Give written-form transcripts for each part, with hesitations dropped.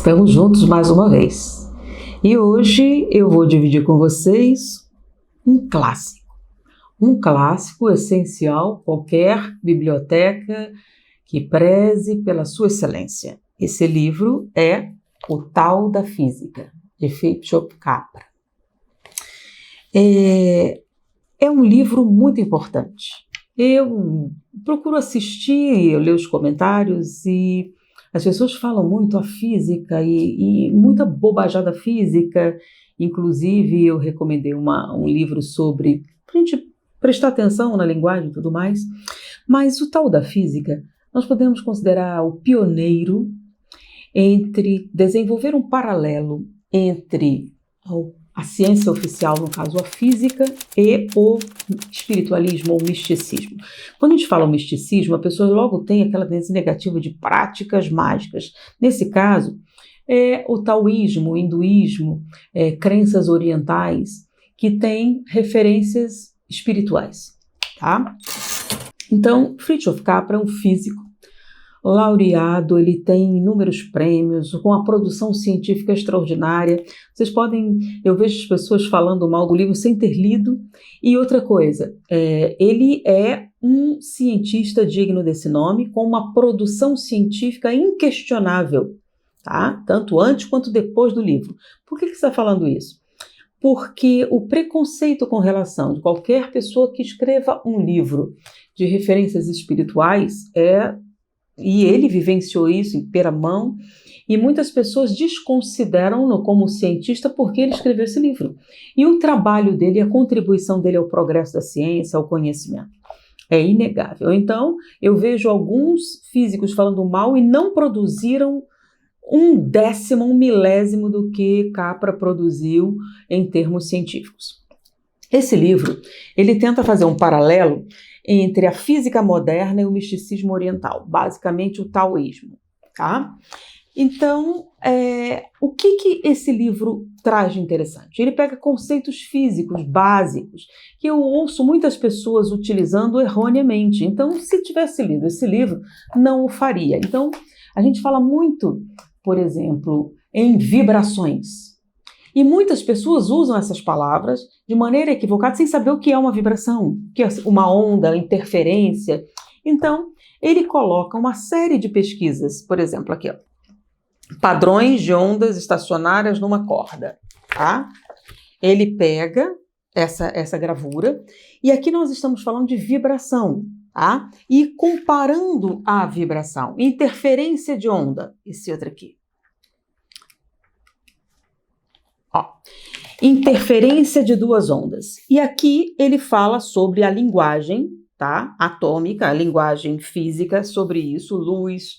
Estamos juntos mais uma vez. E hoje eu vou dividir com vocês um clássico essencial, qualquer biblioteca que preze pela sua excelência. Esse livro é O Tao da Física, de Fritjof Capra. É um livro muito importante. Eu procuro assistir, eu leio os comentários e as pessoas falam muito a física e muita bobajada física. Inclusive, eu recomendei um livro sobre a gente prestar atenção na linguagem e tudo mais. Mas o Tao da Física, nós podemos considerar o pioneiro entre desenvolver um paralelo entre a ciência oficial, no caso a física, e o espiritualismo ou misticismo. Quando a gente fala misticismo, a pessoa logo tem aquela tendência negativa de práticas mágicas. Nesse caso, o taoísmo, o hinduísmo, crenças orientais que têm referências espirituais, tá? Então, Fritjof Capra é um físico laureado, ele tem inúmeros prêmios, com a produção científica extraordinária. Eu vejo as pessoas falando mal do livro sem ter lido. E outra coisa, ele é um cientista digno desse nome, com uma produção científica inquestionável, tá? Tanto antes quanto depois do livro. Por que você está falando isso? Porque o preconceito com relação de qualquer pessoa que escreva um livro de referências espirituais e ele vivenciou isso em primeira mão, e muitas pessoas desconsideram-no como cientista porque ele escreveu esse livro. E o trabalho dele, a contribuição dele ao progresso da ciência, ao conhecimento, é inegável. Então, eu vejo alguns físicos falando mal e não produziram 1/10, 1/1000 do que Capra produziu em termos científicos. Esse livro, ele tenta fazer um paralelo entre a física moderna e o misticismo oriental, basicamente o taoísmo, tá? Então, o que esse livro traz de interessante? Ele pega conceitos físicos básicos que eu ouço muitas pessoas utilizando erroneamente. Então, se tivesse lido esse livro, não o faria. Então, a gente fala muito, por exemplo, em vibrações. E muitas pessoas usam essas palavras de maneira equivocada, sem saber o que é uma vibração, o que é uma onda, interferência. Então, ele coloca uma série de pesquisas, por exemplo, aqui, ó, padrões de ondas estacionárias numa corda, tá? Ele pega essa gravura, e aqui nós estamos falando de vibração, tá? E comparando a vibração, interferência de onda, esse outro aqui. Ó, interferência de duas ondas. E aqui ele fala sobre a linguagem, tá? Atômica, a linguagem física, sobre isso, luz,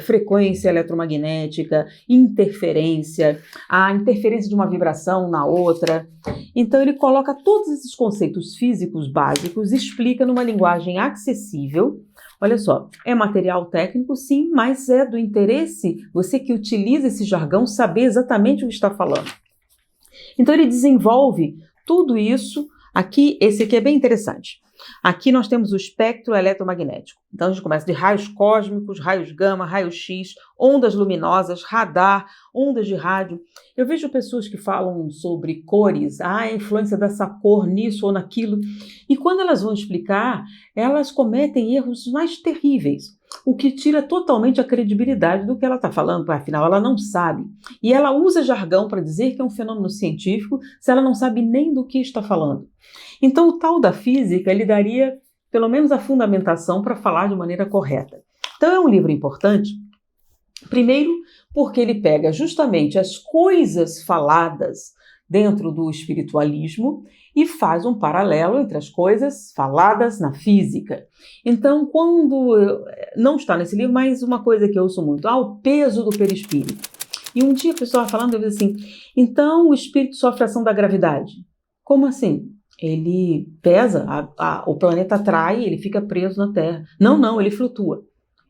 frequência eletromagnética, interferência, a interferência de uma vibração na outra. Então ele coloca todos esses conceitos físicos básicos, explica numa linguagem acessível. Olha só, é material técnico, sim, mas é do interesse, você que utiliza esse jargão, saber exatamente o que está falando. Então ele desenvolve tudo isso. Aqui, esse aqui é bem interessante. Aqui nós temos o espectro eletromagnético. Então a gente começa de raios cósmicos, raios gama, raios X, ondas luminosas, radar, ondas de rádio. Eu vejo pessoas que falam sobre cores, a influência dessa cor nisso ou naquilo. E quando elas vão explicar, elas cometem erros mais terríveis, o que tira totalmente a credibilidade do que ela está falando, porque afinal ela não sabe. E ela usa jargão para dizer que é um fenômeno científico, se ela não sabe nem do que está falando. Então o Tao da Física, ele daria pelo menos a fundamentação para falar de maneira correta. Então é um livro importante, primeiro porque ele pega justamente as coisas faladas dentro do espiritualismo e faz um paralelo entre as coisas faladas na física. Então, não está nesse livro, mas uma coisa que eu ouço muito, o peso do perispírito. E um dia a pessoa falando, eu disse assim, então o espírito sofre a ação da gravidade. Como assim? Ele pesa, o planeta atrai, ele fica preso na Terra. Não, ele flutua.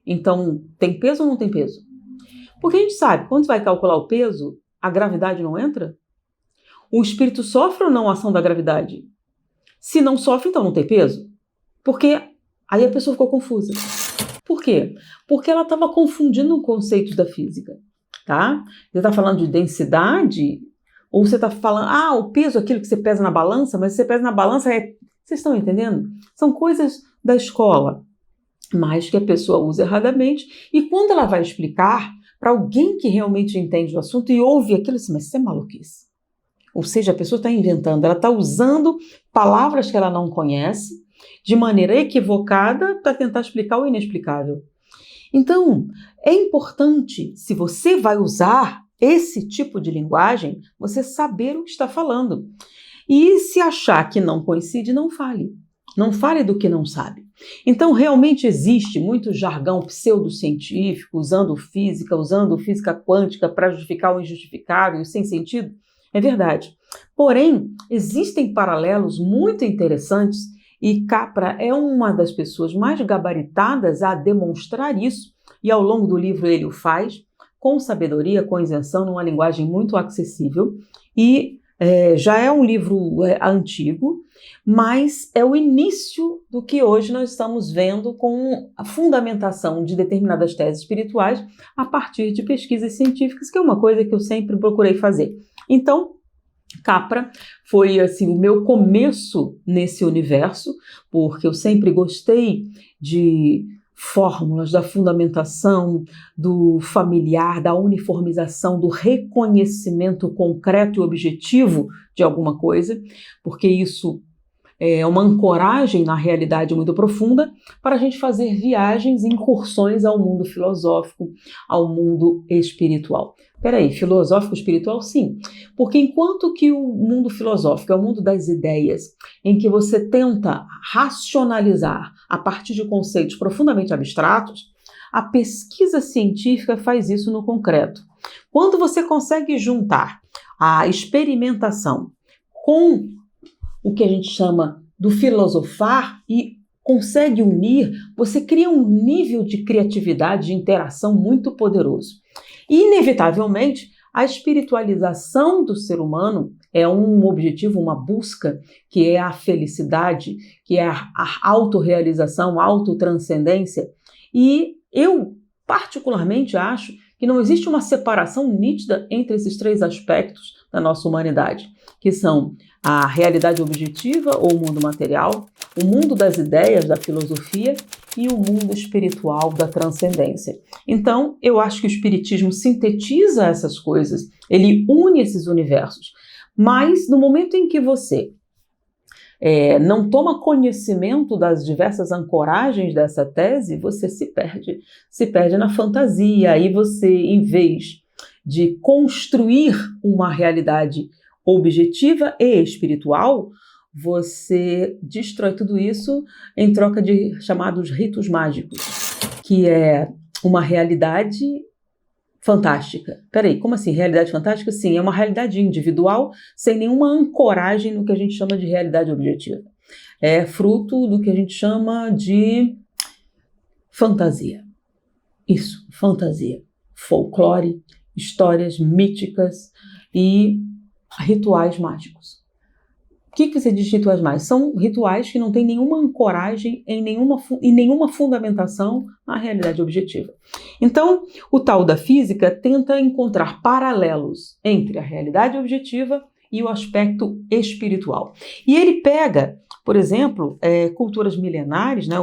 Então, tem peso ou não tem peso? Porque a gente sabe, quando você vai calcular o peso, a gravidade não entra? O espírito sofre ou não a ação da gravidade? Se não sofre, então não tem peso? Porque aí a pessoa ficou confusa. Por quê? Porque ela estava confundindo conceitos da física. tá? Você está falando de densidade, ou você está falando, o peso, aquilo que você pesa na balança, mas você pesa na balança, vocês estão entendendo? São coisas da escola, mas que a pessoa usa erradamente, e quando ela vai explicar para alguém que realmente entende o assunto e ouve aquilo, assim, mas isso é maluquice. Ou seja, a pessoa está inventando, ela está usando palavras que ela não conhece de maneira equivocada para tentar explicar o inexplicável. Então, é importante, se você vai usar esse tipo de linguagem, você saber o que está falando. E se achar que não coincide, não fale. Não fale do que não sabe. Então, realmente existe muito jargão pseudocientífico, usando física quântica para justificar o injustificável, sem sentido. É verdade. Porém, existem paralelos muito interessantes e Capra é uma das pessoas mais gabaritadas a demonstrar isso, e ao longo do livro ele o faz, com sabedoria, com isenção, numa linguagem muito acessível, e já é um livro antigo, mas é o início do que hoje nós estamos vendo com a fundamentação de determinadas teses espirituais a partir de pesquisas científicas, que é uma coisa que eu sempre procurei fazer. Então, Capra foi assim o meu começo nesse universo, porque eu sempre gostei de fórmulas, da fundamentação, do familiar, da uniformização, do reconhecimento concreto e objetivo de alguma coisa, porque isso é uma ancoragem na realidade muito profunda para a gente fazer viagens e incursões ao mundo filosófico, ao mundo espiritual. Peraí, filosófico espiritual? Sim, porque enquanto que o mundo filosófico é o mundo das ideias, em que você tenta racionalizar a partir de conceitos profundamente abstratos, a pesquisa científica faz isso no concreto. Quando você consegue juntar a experimentação com o que a gente chama do filosofar e consegue unir, você cria um nível de criatividade, de interação muito poderoso. E, inevitavelmente, a espiritualização do ser humano é um objetivo, uma busca, que é a felicidade, que é a autorrealização, a autotranscendência. E eu, particularmente, acho que não existe uma separação nítida entre esses três aspectos da nossa humanidade, que são a realidade objetiva ou o mundo material, o mundo das ideias, da filosofia e o mundo espiritual da transcendência. Então, eu acho que o espiritismo sintetiza essas coisas, ele une esses universos, mas no momento em que você não toma conhecimento das diversas ancoragens dessa tese, você se perde na fantasia. Aí você, em vez de construir uma realidade objetiva e espiritual, você destrói tudo isso em troca de chamados ritos mágicos, que é uma realidade fantástica. Peraí, como assim realidade fantástica? Sim, é uma realidade individual sem nenhuma ancoragem no que a gente chama de realidade objetiva. É fruto do que a gente chama de fantasia. Isso, fantasia. Folclore, histórias míticas e rituais mágicos. O que você diz de rituais mágicos? São rituais que não têm nenhuma ancoragem em nenhuma fundamentação na realidade objetiva. Então, o tal da física tenta encontrar paralelos entre a realidade objetiva e o aspecto espiritual. E ele pega, por exemplo, culturas milenares, né?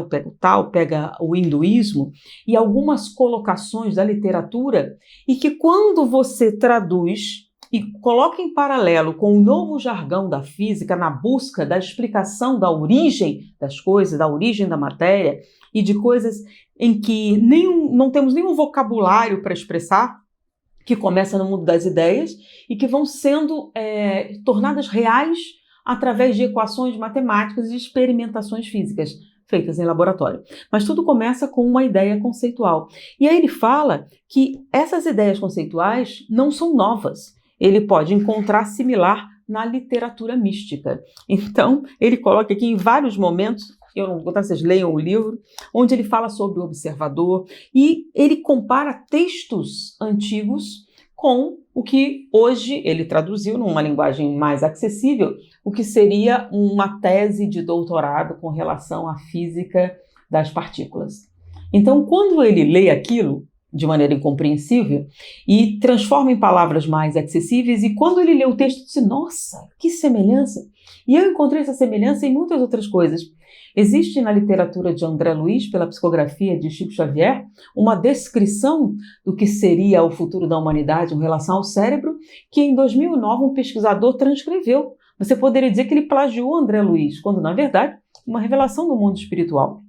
Pega o hinduísmo e algumas colocações da literatura, e que quando você traduz e coloca em paralelo com o novo jargão da física na busca da explicação da origem das coisas, da origem da matéria e de coisas em que não temos nenhum vocabulário para expressar, que começa no mundo das ideias e que vão sendo tornadas reais através de equações matemáticas e experimentações físicas feitas em laboratório. Mas tudo começa com uma ideia conceitual. E aí ele fala que essas ideias conceituais não são novas. Ele pode encontrar similar na literatura mística. Então, ele coloca aqui em vários momentos, eu não vou botar, vocês leiam o livro, onde ele fala sobre o observador e ele compara textos antigos com o que hoje ele traduziu numa linguagem mais acessível, o que seria uma tese de doutorado com relação à física das partículas. Então, quando ele lê aquilo, de maneira incompreensível e transforma em palavras mais acessíveis. E quando ele leu o texto, disse: nossa, que semelhança! E eu encontrei essa semelhança em muitas outras coisas. Existe na literatura de André Luiz, pela psicografia de Chico Xavier, uma descrição do que seria o futuro da humanidade em relação ao cérebro, que em 2009 um pesquisador transcreveu. Você poderia dizer que ele plagiou André Luiz, quando na verdade uma revelação do mundo espiritual.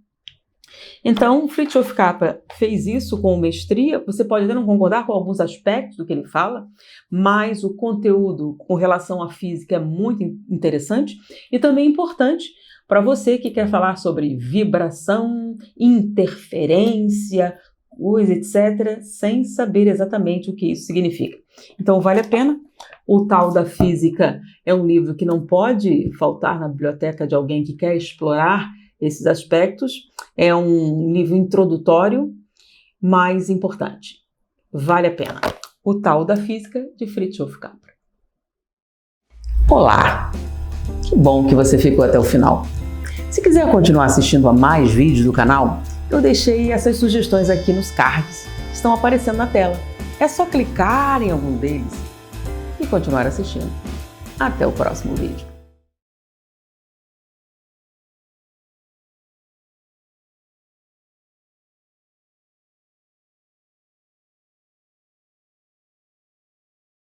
Então, Fritjof Capra fez isso com mestria. Você pode até não concordar com alguns aspectos do que ele fala, mas o conteúdo com relação à física é muito interessante e também importante para você que quer falar sobre vibração, interferência, coisa, etc., sem saber exatamente o que isso significa. Então, vale a pena. O Tal da Física é um livro que não pode faltar na biblioteca de alguém que quer explorar esses aspectos. É um livro introdutório, mas importante. Vale a pena. O Tal da Física, de Fritjof Capra. Olá! Que bom que você ficou até o final. Se quiser continuar assistindo a mais vídeos do canal, eu deixei essas sugestões aqui nos cards que estão aparecendo na tela. É só clicar em algum deles e continuar assistindo. Até o próximo vídeo.